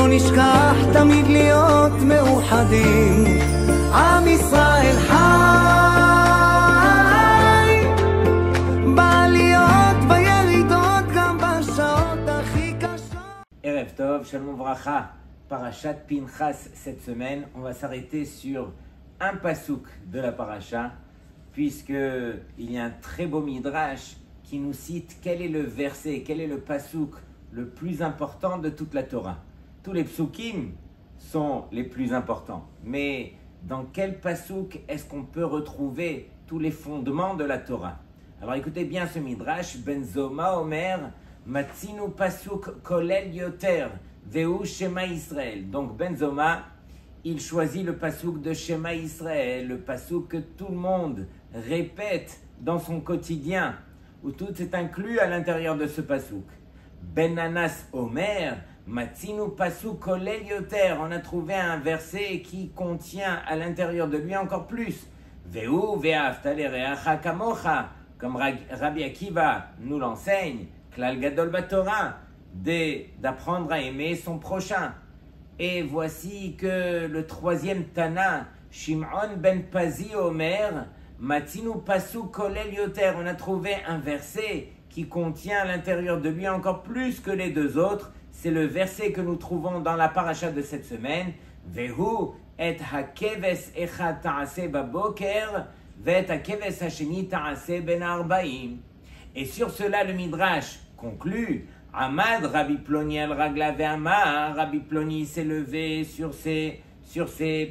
לא נשכח תמיד להיות מאוחדים, עם ישראל חי, בעליות בירידות גם בשעות הכי קשות. Erev Tov, Shalom Vracha, Parashat Pinchas cette semaine. On va s'arrêter sur un pasouk de la paracha, puisqu'il y a un très beau midrash qui nous cite quel est le verset, quel est le pasouk le plus important de toute la Torah. Tous les psukim sont les plus importants, mais dans quel pasouk est-ce qu'on peut retrouver tous les fondements de la Torah? Alors écoutez bien ce midrash, Ben Zoma Omer, Matzinu pasuk kolel yoter, veu Shema Israël. Donc Ben Zoma, il choisit le pasouk de Shema Israël, le pasouk que tout le monde répète dans son quotidien, où tout est inclus à l'intérieur de ce pasouk. Ben Anas Omer, Matzinu pasuk kolel yoter, on a trouvé un verset qui contient à l'intérieur de lui encore plus. Veu ve'afta l'ereacha kamocha, comme Rabbi Akiva nous l'enseigne, Klal Gadol Batorah, d'apprendre à aimer son prochain. Et voici que le troisième Tana, Shimon ben Pazi Omer, Matzinu pasuk kolel yoter, on a trouvé un verset qui contient à l'intérieur de lui encore plus que les deux autres. C'est le verset que nous trouvons dans la paracha de cette semaine. Vehu et hakeves echad ta'aseh baboker, ve'et hakeves hasheni ta'aseh ben arbaim. Et sur cela, le Midrash conclut, Amad Rabbi Ploni al ragla ve'amar, Rabbi Ploni s'est levé sur ses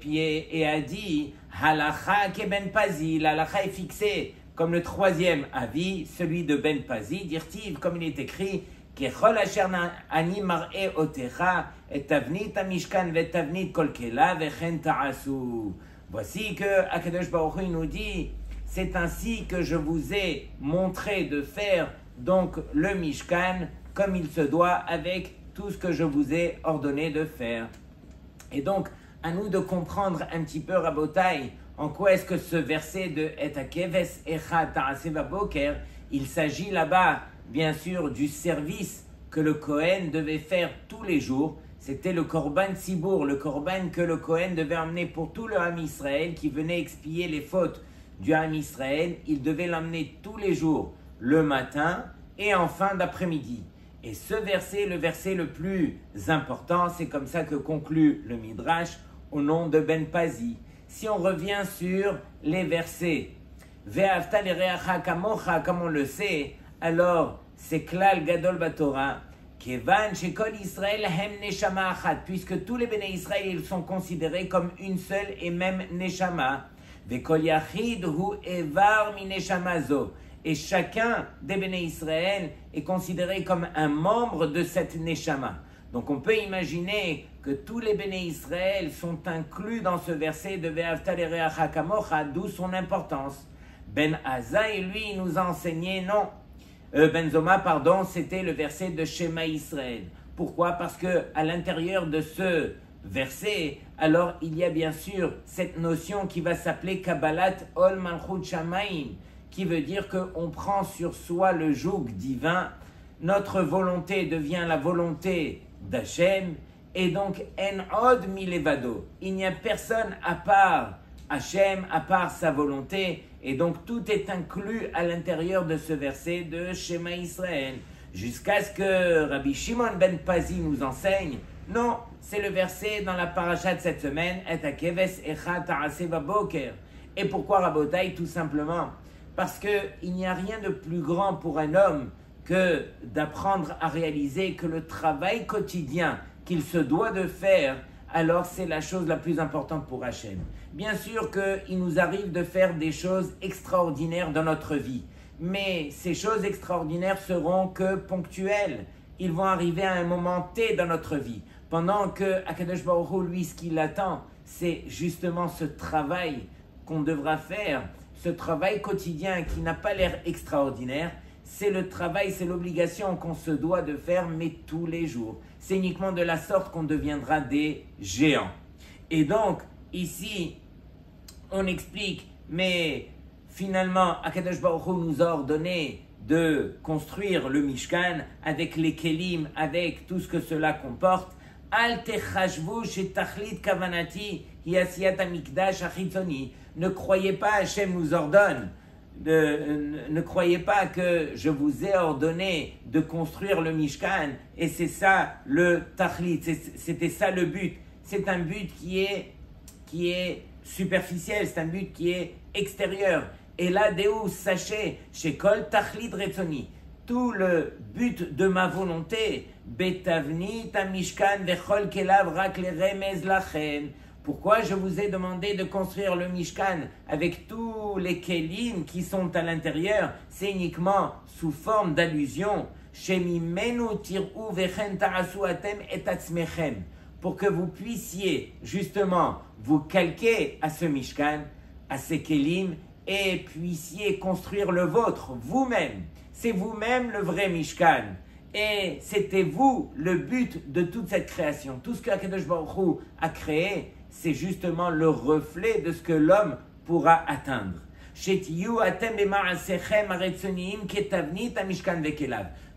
pieds et a dit, Halacha ke ben Pazi, l'halacha est fixée comme le troisième avis, celui de Ben Pazi, dirtiv, comme il est écrit, Kechol asher ani mar'e otecha, et tavnit amishkan ve tavnit kol kela vechen ta'asu. Voici que Akadosh Baruch Hu nous dit, c'est ainsi que je vous ai montré de faire donc le Mishkan comme il se doit avec tout ce que je vous ai ordonné de faire. Et donc, à nous de comprendre un petit peu, Rabotai, en quoi est-ce que ce verset de Et hakeves echad ta'aseh baboker, il s'agit là-bas, bien sûr, du service que le Kohen devait faire tous les jours. C'était le Korban Tzibour, le Korban que le Kohen devait emmener pour tout le Ham Israël qui venait expier les fautes du Ham Israël. Il devait l'emmener tous les jours, le matin et en fin d'après-midi. Et ce verset, le verset le plus important, c'est comme ça que conclut le Midrash au nom de Ben Pazi. Si on revient sur les versets, Ve'afta l'ereacha kamocha, comme on le sait, alors c'est Klal Gadol Batorah, Kevan shekol Israël hem neshama achat, puisque tous les béné Israël ils sont considérés comme une seule et même neshama, ve'kol yachid hu evar mi neshama zo, et chacun des béné Israël est considéré comme un membre de cette neshama. Donc on peut imaginer que tous les béné Israël sont inclus dans ce verset de Ve'afta l'ereacha kamocha, d'où son importance. Ben Azaï, lui, nous a enseigné, non. Ben Zoma, pardon, c'était le verset de Shema Israël. Pourquoi? Parce que à l'intérieur de ce verset, alors il y a bien sûr cette notion qui va s'appeler Kabbalat Ol Malchut Shamayim, qui veut dire qu'on prend sur soi le joug divin, notre volonté devient la volonté d'Hachem, et donc En Od Milevado, il n'y a personne à part Hachem, à part sa volonté, et donc tout est inclus à l'intérieur de ce verset de Shema Israël, jusqu'à ce que Rabbi Shimon ben Pazi nous enseigne, non, c'est le verset dans la paracha de cette semaine, Et hakeves echad ta'aseh baboker. Et pourquoi Rabotai? Tout simplement parce qu'il n'y a rien de plus grand pour un homme que d'apprendre à réaliser que le travail quotidien qu'il se doit de faire, alors c'est la chose la plus importante pour Hachem. Bien sûr qu'il nous arrive de faire des choses extraordinaires dans notre vie, mais ces choses extraordinaires seront que ponctuelles. Ils vont arriver à un moment T dans notre vie, pendant que Akadosh Baruch Hu, lui, ce qu'il attend, c'est justement ce travail qu'on devra faire, ce travail quotidien qui n'a pas l'air extraordinaire. C'est le travail, c'est l'obligation qu'on se doit de faire, mais tous les jours. C'est uniquement de la sorte qu'on deviendra des géants. Et donc, ici, on explique, mais finalement, Akadosh Baruch Hu nous a ordonné de construire le Mishkan avec les Kélim, avec tout ce que cela comporte, Al techashvu shetachlit kavanati hi asiyat hamikdash hachitzoni. Ne croyez pas, Hachem nous ordonne, ne croyez pas que je vous ai ordonné de construire le Mishkan et c'est ça le tachlit, c'était ça le but. C'est un but qui est superficiel, c'est un but qui est extérieur. Et là, Deus, sachez, chez Kol Tachlit Retzoni, tout le but de ma volonté, Betavni Tamishkan Vechol Kelav Rak le Remez Lachem. Pourquoi je vous ai demandé de construire le Mishkan avec tous les kelim qui sont à l'intérieur? C'est uniquement sous forme d'allusion. Shemimenu tir'u vechen ta'asu atem et atzmechem. Pour que vous puissiez justement vous calquer à ce Mishkan, à ces kelim, et puissiez construire le vôtre vous-même. C'est vous-même le vrai Mishkan. Et c'était vous le but de toute cette création. Tout ce que Akadosh Baruch Hu a créé, c'est justement le reflet de ce que l'homme pourra atteindre.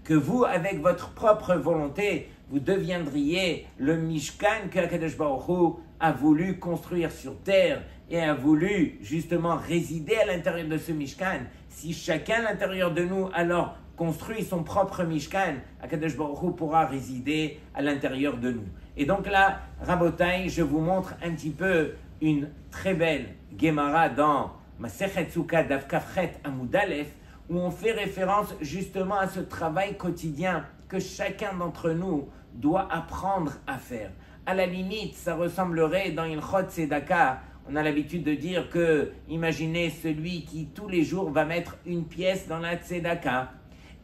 Que vous, avec votre propre volonté, vous deviendriez le Mishkan que Akadosh Baruch Hu a voulu construire sur terre et a voulu justement résider à l'intérieur de ce Mishkan. Si chacun à l'intérieur de nous alors construit son propre Mishkan, Akadosh Baruch Hu pourra résider à l'intérieur de nous. Et donc là, Rabotai, je vous montre un petit peu une très belle Gemara dans Masechet Sukkah Daf Kafchet Amud Aleph, où on fait référence justement à ce travail quotidien que chacun d'entre nous doit apprendre à faire. À la limite, ça ressemblerait dans Ilchot Tzedaka. On a l'habitude de dire que, imaginez celui qui tous les jours va mettre une pièce dans la Tzedaka.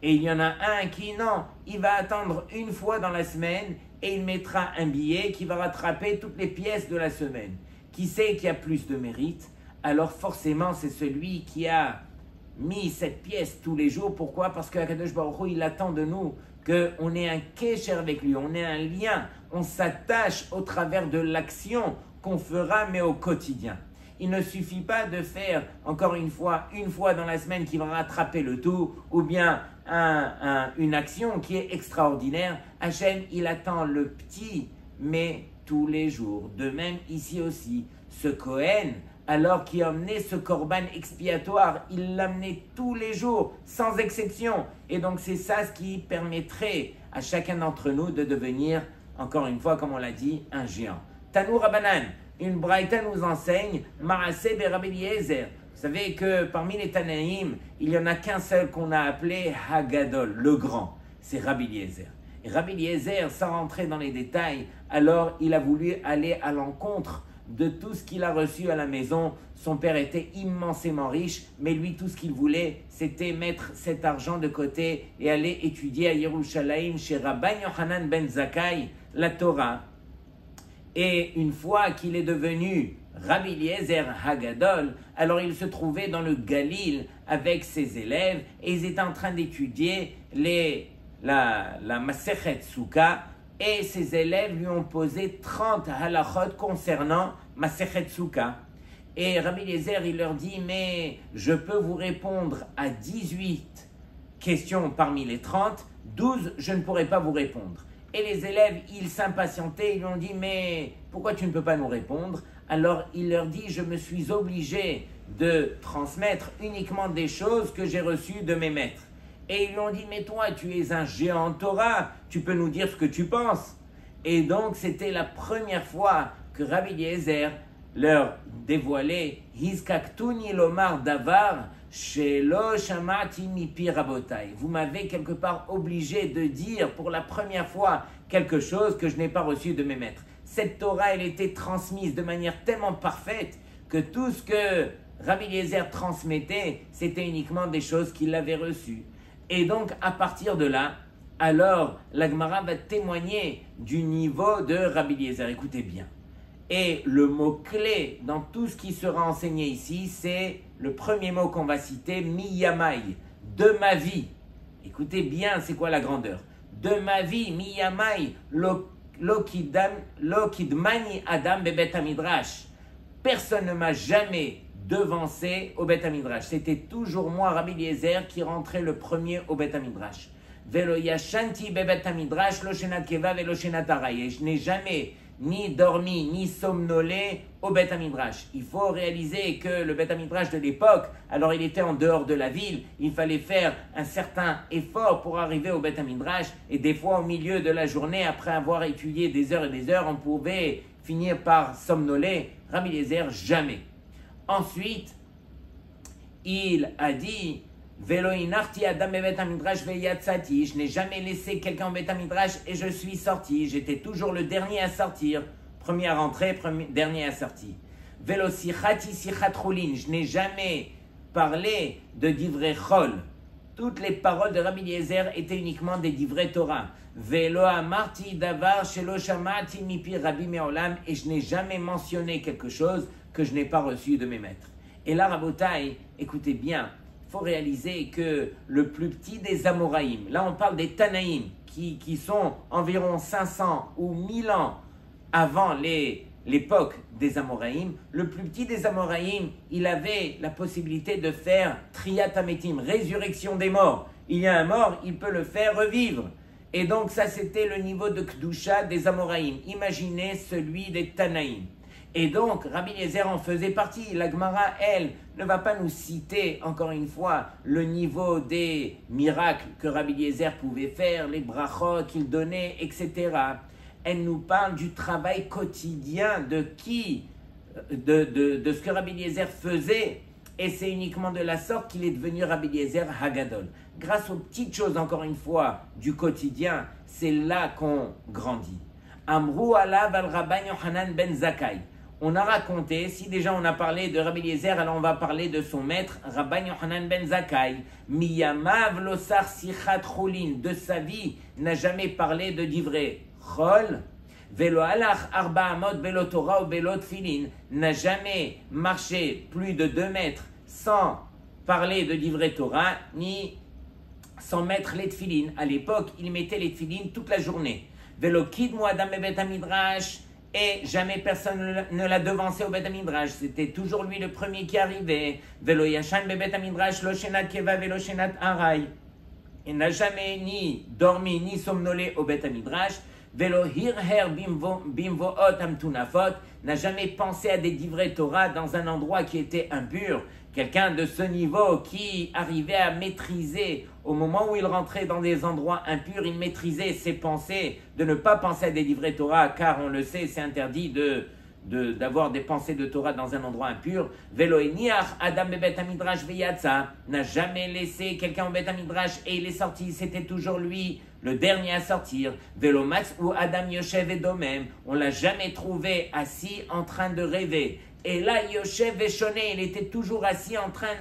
Et il y en a un qui, non, il va attendre une fois dans la semaine et il mettra un billet qui va rattraper toutes les pièces de la semaine. Qui sait qui a plus de mérite? Alors forcément, c'est celui qui a mis cette pièce tous les jours. Pourquoi? Parce que Akadosh Baruch Hu, il attend de nous qu'on ait un kesher avec lui, on ait un lien, on s'attache au travers de l'action qu'on fera, mais au quotidien. Il ne suffit pas de faire, encore une fois dans la semaine qui va rattraper le tout, ou bien une action qui est extraordinaire. Hachem, il attend le petit, mais tous les jours. De même, ici aussi, ce Kohen, alors qu'il emmenait ce korban expiatoire, il l'amenait tous les jours, sans exception. Et donc, c'est ça ce qui permettrait à chacun d'entre nous de devenir, encore une fois, comme on l'a dit, un géant. Tanou Rabanan, une braïta nous enseigne, Maaseh be Rabbi Eliezer. Vous savez que parmi les Tanaïm, il n'y en a qu'un seul qu'on a appelé Hagadol, le grand. C'est Rabbi Eliezer. Et Rabbi Eliezer, sans rentrer dans les détails, alors il a voulu aller à l'encontre de tout ce qu'il a reçu à la maison. Son père était immensément riche, mais lui, tout ce qu'il voulait, c'était mettre cet argent de côté et aller étudier à Yerushalayim chez Rabban Yochanan ben Zakkai la Torah. Et une fois qu'il est devenu Rabbi Eliezer Hagadol, alors il se trouvait dans le Galil avec ses élèves et ils étaient en train d'étudier la Masechet Sukkah. Et ses élèves lui ont posé 30 halachot concernant Masechet Sukkah. Et Rabbi Eliezer, il leur dit, mais je peux vous répondre à 18 questions parmi les 30, 12, je ne pourrai pas vous répondre. Et les élèves, ils s'impatientaient, ils lui ont dit, mais pourquoi tu ne peux pas nous répondre? Alors il leur dit, je me suis obligé de transmettre uniquement des choses que j'ai reçues de mes maîtres. Et ils lui ont dit, mais toi, tu es un géant en Torah, tu peux nous dire ce que tu penses. Et donc, c'était la première fois que Rabbi Eliezer leur dévoilait Hizkaktuni lomar davar shelo shamati mipi rabotai. Vous m'avez quelque part obligé de dire pour la première fois quelque chose que je n'ai pas reçu de mes maîtres. Cette Torah, elle était transmise de manière tellement parfaite que tout ce que Rabbi Eliezer transmettait, c'était uniquement des choses qu'il avait reçues. Et donc, à partir de là, alors, la Gemara va témoigner du niveau de Rabbi Eliezer. Écoutez bien. Et le mot-clé dans tout ce qui sera enseigné ici, c'est le premier mot qu'on va citer, miyamai, de ma vie. Écoutez bien, c'est quoi la grandeur? De ma vie, miyamai, lokidmani adam bebet hamidrash. Personne ne m'a jamais devancé au Bet HaMidrash. C'était toujours moi, Rabbi Eliezer, qui rentrait le premier au Bet HaMidrash. Velo yashanti bebet hamidrash lo shenat keva velo shenat aray. Et je n'ai jamais ni dormi, ni somnolé au Beth Hamidrash. Il faut réaliser que le Beth Hamidrash de l'époque, alors il était en dehors de la ville, il fallait faire un certain effort pour arriver au Beth Hamidrash, et des fois au milieu de la journée, après avoir étudié des heures et des heures, on pouvait finir par somnoler. Rabbi Eliezer, jamais. Ensuite, il a dit, Velo inarti adam bebet hamidrash veyatsati. Je n'ai jamais laissé quelqu'un au Beth Hamidrash et je suis sorti. J'étais toujours le dernier à sortir. Premier à rentrer, dernier à sortir. Velo sichati sichat cholin. Je n'ai jamais parlé de divrei chol. Toutes les paroles de Rabbi Eliezer étaient uniquement des divrei Torah. Velo amarti davar shelo shamati mipi Rabbi meolam. Et je n'ai jamais mentionné quelque chose que je n'ai pas reçu de mes maîtres. Et là, Rabotai, écoutez bien. Il faut réaliser que le plus petit des Amoraïm, là on parle des Tanaïm, qui sont environ 500 ou 1000 ans avant l'époque des Amoraïm, le plus petit des Amoraïm, il avait la possibilité de faire Triyat Hametim, résurrection des morts. Il y a un mort, il peut le faire revivre. Et donc ça c'était le niveau de Kedusha des Amoraïm. Imaginez celui des Tanaïm. Et donc, Rabbi Eliezer en faisait partie. La Gemara, elle, ne va pas nous citer, encore une fois, le niveau des miracles que Rabbi Eliezer pouvait faire, les brachot qu'il donnait, etc. Elle nous parle du travail quotidien de ce que Rabbi Eliezer faisait. Et c'est uniquement de la sorte qu'il est devenu Rabbi Eliezer Hagadol. Grâce aux petites choses, encore une fois, du quotidien, c'est là qu'on grandit. Amrou alav al Rabban Yochanan ben Zakkai. On a raconté, si déjà on a parlé de Rabbi Eliezer, alors on va parler de son maître, Rabban Yochanan ben Zakkai. Miyamav losar sichat cholin, de sa vie, n'a jamais parlé de divrei chol. Velo alach arba amot belo Torah ou belo tfilin, n'a jamais marché plus de 2 mètres sans parler de divrei Torah, ni sans mettre les tfilin. À l'époque, il mettait les tfilin toute la journée. Velo kidmu adam bebet hamidrash, et jamais personne ne l'a devancé au Beth Hamidrash. C'était toujours lui le premier qui arrivait. Velo yashan bebet hamidrash lo shenat keva velo shenat aray. Il n'a jamais ni dormi ni somnolé au Beth Hamidrash. Velo hirher bimvoot amtunafot, n'a jamais pensé à des divrei Torah dans un endroit qui était impur. Quelqu'un de ce niveau qui arrivait à maîtriser, au moment où il rentrait dans des endroits impurs, il maîtrisait ses pensées, de ne pas penser à des divrei Torah, car on le sait, c'est interdit d'avoir des pensées de Torah dans un endroit impur. Velo eniach adam bebet hamidrash veyatsa, n'a jamais laissé quelqu'un au Beth Hamidrash et il est sorti, c'était toujours lui le dernier à sortir. Velo matz ou adam yoshev edomem, on l'a jamais trouvé assis en train de rêver. Et là, Yoshev Veshoné, il était toujours assis en train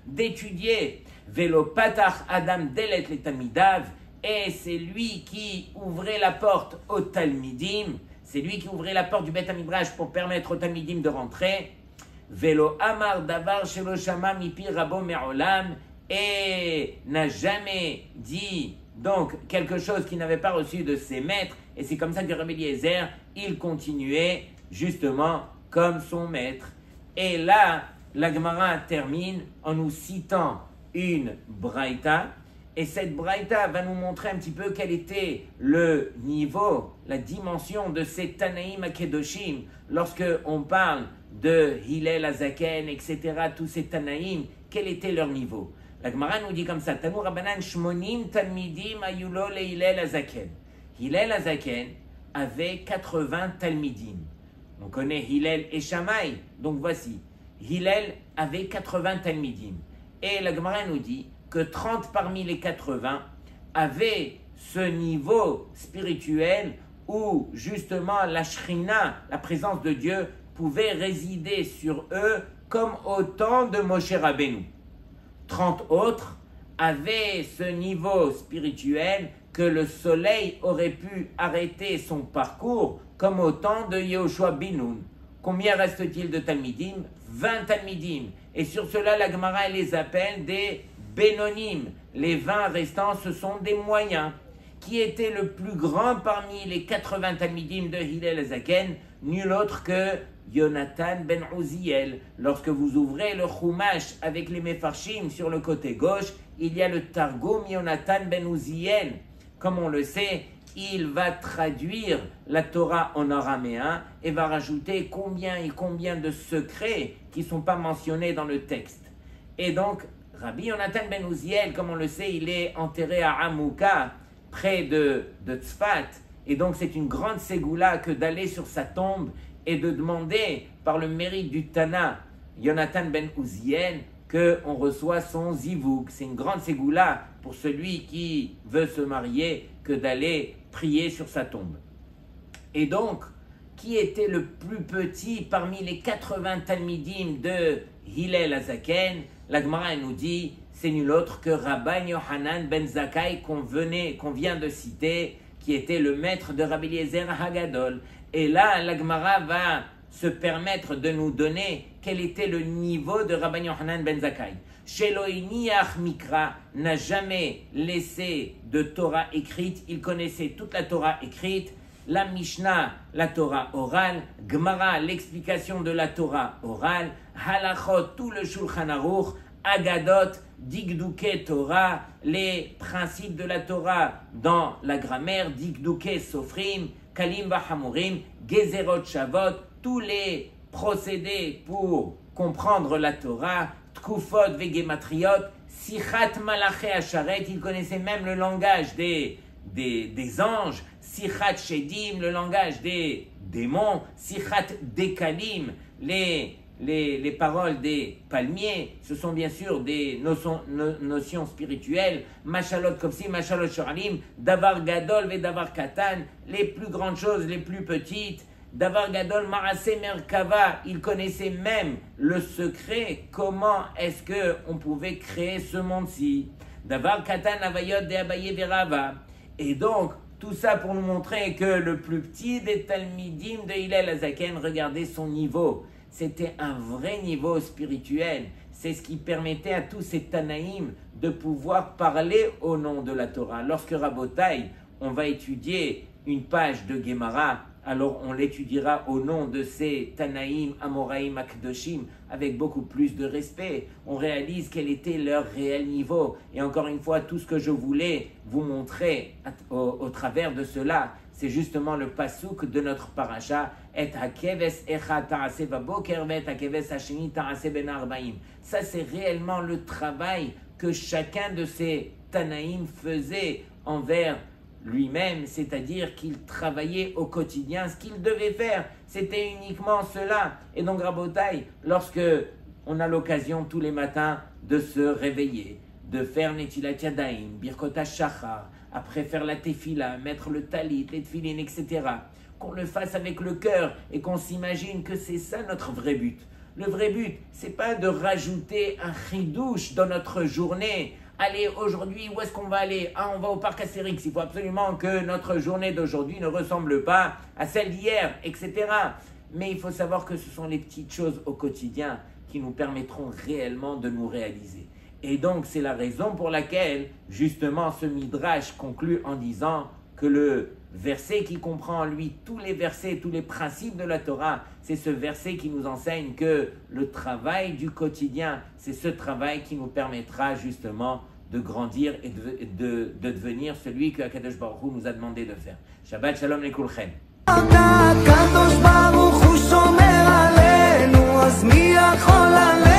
d'étudier. Velo patach adam delet le tamidav, et c'est lui qui ouvrait la porte au talmidim. C'est lui qui ouvrait la porte du Beth Hamidrash pour permettre aux talmidim de rentrer. Velo amar davar shelo shama mipi rabo me'olam, et n'a jamais dit donc quelque chose qu'il n'avait pas reçu de ses maîtres. Et c'est comme ça que Rabbi Eliezer, il continuait justement comme son maître. Et là, la Gemara termine en nous citant une braïta. Et cette braïta va nous montrer un petit peu quel était le niveau, la dimension de ces Tanaïm Akedoshim. Lorsque on parle de Hillel Azaken, etc., tous ces Tanaïm, quel était leur niveau? La Gemara nous dit comme ça, Tanu Rabbanan Shmonim Talmidim Ayulo le Hillel Azaken. Hillel Azaken avait 80 Talmidim. On connaît Hillel et Shammai, donc voici. Hillel avait 80 Talmidim. Et la Gemara nous dit que 30 parmi les 80 avaient ce niveau spirituel où justement la Shrina, la présence de Dieu, pouvait résider sur eux comme au temps de Moshe Rabbeinu. 30 autres avaient ce niveau spirituel que le soleil aurait pu arrêter son parcours comme au temps de Yehoshua ben Nun. Combien reste-t-il de Talmidim? 20 Talmidim. Et sur cela, la Gemara les appelle des Bénonim. Les 20 restants, ce sont des moyens. Qui était le plus grand parmi les 80 Talmidim de Hillel Azaken? Nul autre que Yonatan ben Uziel. Lorsque vous ouvrez le Chumash avec les Mefarshim sur le côté gauche, il y a le Targum Yonatan ben Uziel. Comme on le sait, il va traduire la Torah en araméen et va rajouter combien et combien de secrets qui ne sont pas mentionnés dans le texte. Et donc, Rabbi Yonatan ben Uziel, comme on le sait, il est enterré à Amouka, près de Tzfat. Et donc, c'est une grande ségoula que d'aller sur sa tombe et de demander, par le mérite du Tana, Yonatan ben Uziel, qu'on reçoit son zivouk. C'est une grande ségoula pour celui qui veut se marier que d'aller prier sur sa tombe. Et donc, qui était le plus petit parmi les 80 Talmidim de Hillel Azaken? La Gemara nous dit, c'est nul autre que Rabbi Yohanan ben Zakkai qu'on vient de citer, qui était le maître de Rabbi Eliezer Hagadol. Et là, la Gemara va se permettre de nous donner quel était le niveau de Rabbi Yohanan ben Zakkai. Sheloiniach Mikra n'a jamais laissé de Torah écrite, il connaissait toute la Torah écrite, la Mishnah, la Torah orale, Gemara, l'explication de la Torah orale, Halachot, tout le Shulchan Aruch, Agadot, Dikduke Torah, les principes de la Torah dans la grammaire, Dikduke Sofrim, Kalim Vahamurim, Gezerot Shavot, tous les procédés pour comprendre la Torah, Tkufot Vegematriot, Sichat Malaché Asharet, il connaissait même le langage des anges, Sichat Shedim, le langage des démons, Sichat Dekalim, les paroles des palmiers, ce sont bien sûr des notions spirituelles, Machalot Kopsi, Machalot Shoralim, Davar Gadol ve Davar Katan, les plus grandes choses, les plus petites, Davar Gadol Marase Merkava, il connaissait même le secret, comment est-ce qu'on pouvait créer ce monde-ci, Davar Katan Avayot de Abaye Verava. Et donc, tout ça pour nous montrer que le plus petit des Talmidim de Hillel Azaken, regardez son niveau. C'était un vrai niveau spirituel. C'est ce qui permettait à tous ces Tanaïm de pouvoir parler au nom de la Torah. Lorsque Rabotai, on va étudier une page de Gemara, alors on l'étudiera au nom de ces Tanaïm, Amoraïm, Akdoshim, avec beaucoup plus de respect. On réalise quel était leur réel niveau. Et encore une fois, tout ce que je voulais vous montrer au travers de cela, c'est justement le pasouk de notre paracha, Et hakeves echa ta'ase baboker vet hakeves hasheni ta'ase ben arbaim. Ça, c'est réellement le travail que chacun de ces Tanaïm faisait envers lui-même, c'est-à-dire qu'il travaillait au quotidien. Ce qu'il devait faire, c'était uniquement cela. Et donc, Rabotai, lorsque on a l'occasion tous les matins de se réveiller, de faire Netilat Yadayim, Birkot HaShachar, après faire la tefila, mettre le talit, les tefilin, etc., qu'on le fasse avec le cœur et qu'on s'imagine que c'est ça notre vrai but. Le vrai but, c'est pas de rajouter un chidouche dans notre journée. Allez, aujourd'hui, où est-ce qu'on va aller? Ah, on va au parc Astérix. Il faut absolument que notre journée d'aujourd'hui ne ressemble pas à celle d'hier, etc. Mais il faut savoir que ce sont les petites choses au quotidien qui nous permettront réellement de nous réaliser. Et donc, c'est la raison pour laquelle, justement, ce Midrash conclut en disant que le verset qui comprend en lui tous les versets, tous les principes de la Torah, c'est ce verset qui nous enseigne que le travail du quotidien, c'est ce travail qui nous permettra justement de grandir et de devenir celui que Akadosh Baruch Hu nous a demandé de faire. Shabbat Shalom Lekulchem. הקדוש ברוך הוא שומר עלינו, אז מי יכול עלינו?